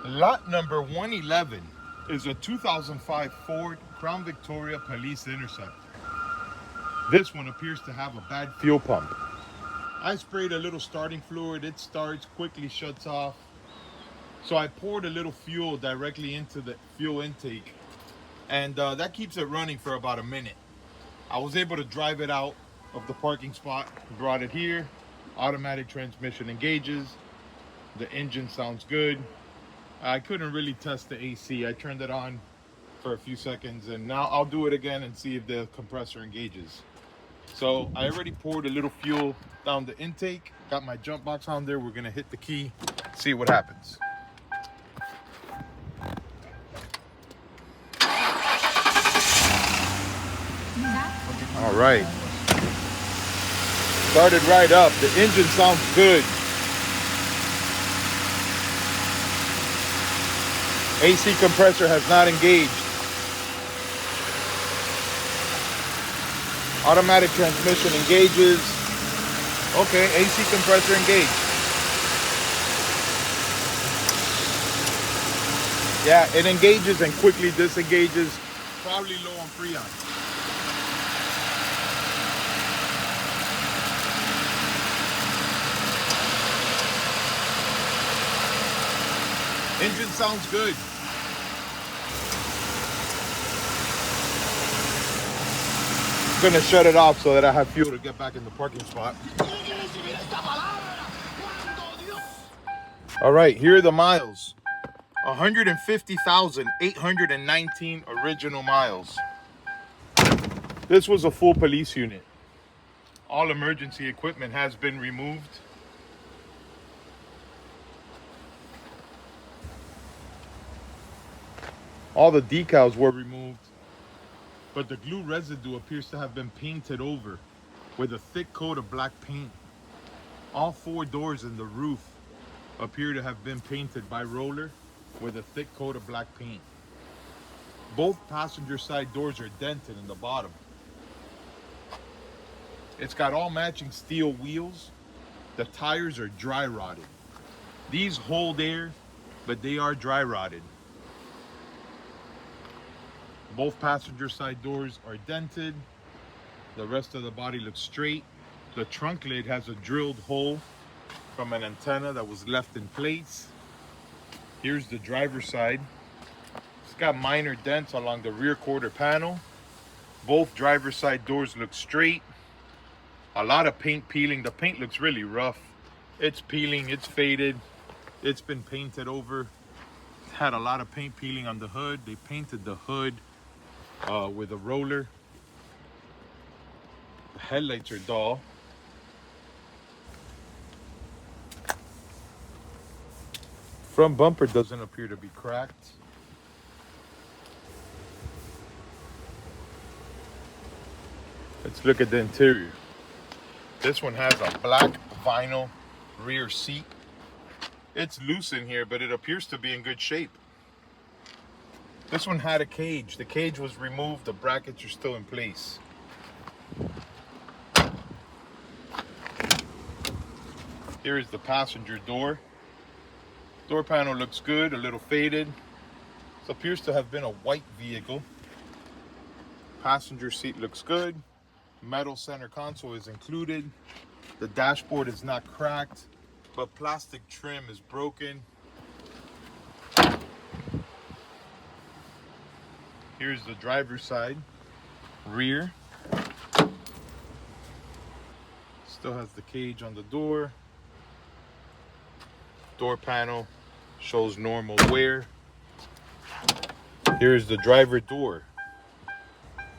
Lot number 111 is a 2005 Ford Crown Victoria Police Interceptor. This one appears to have a bad fuel pump. I sprayed a little starting fluid, it starts, quickly shuts off. So I poured a little fuel directly into the fuel intake, and that keeps it running for about a minute. I was able to drive it out of the parking spot, brought it here, automatic transmission engages, the engine sounds good. I couldn't really test the AC. I turned it on for a few seconds, and now I'll do it again and see if the compressor engages. So I already poured a little fuel down the intake, got my jump box on there. We're gonna hit the key, see what happens. All right, started right up. The engine sounds good. AC compressor has not engaged. Automatic transmission engages. Okay, AC compressor engaged. Yeah, it engages and quickly disengages. Probably low on Freon. Engine sounds good. I'm gonna shut it off so that I have fuel to get back in the parking spot. All right, here are the miles. 150,819 original miles. This was a full police unit. All emergency equipment has been removed. All the decals were removed, but the glue residue appears to have been painted over with a thick coat of black paint. All four doors in the roof appear to have been painted by roller with a thick coat of black paint. Both passenger side doors are dented in the bottom. It's got all matching steel wheels. The tires are dry rotted. These hold air, but they are dry rotted. Both passenger side doors are dented. The rest of the body looks straight. The trunk lid has a drilled hole from an antenna that was left in place. Here's the driver's side. It's got minor dents along the rear quarter panel. Both driver's side doors look straight. A lot of paint peeling. The paint looks really rough. It's peeling, it's faded. It's been painted over. It's had a lot of paint peeling on the hood. They painted the hood with a roller. The headlights are dull. Front bumper doesn't appear to be cracked. Let's look at the interior. This one has a black vinyl rear seat. It's loose in here, but it appears to be in good shape. This one had a cage. The cage was removed. The brackets are still in place. Here is the passenger door. Door panel looks good, a little faded. This appears to have been a white vehicle. Passenger seat looks good. Metal center console is included. The dashboard is not cracked, but plastic trim is broken. Here's the driver's side, rear. Still has the cage on the door. Door panel shows normal wear. Here's the driver door.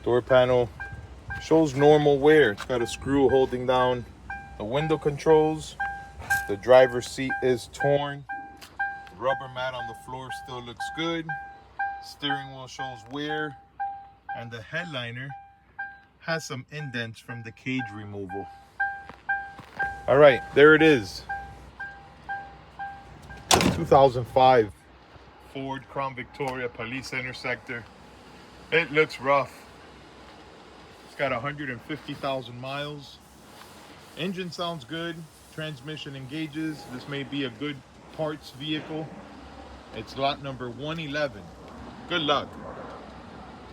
Door panel shows normal wear. It's got a screw holding down the window controls. The driver's seat is torn. Rubber mat on the floor still looks good. Steering wheel shows wear, and the headliner has some indents from the cage removal. All right, there it is. 2005 Ford Crown Victoria Police Interceptor. It looks rough. It's got 150,000 miles. Engine sounds good. Transmission engages. This may be a good parts vehicle. It's lot number 111. Good luck.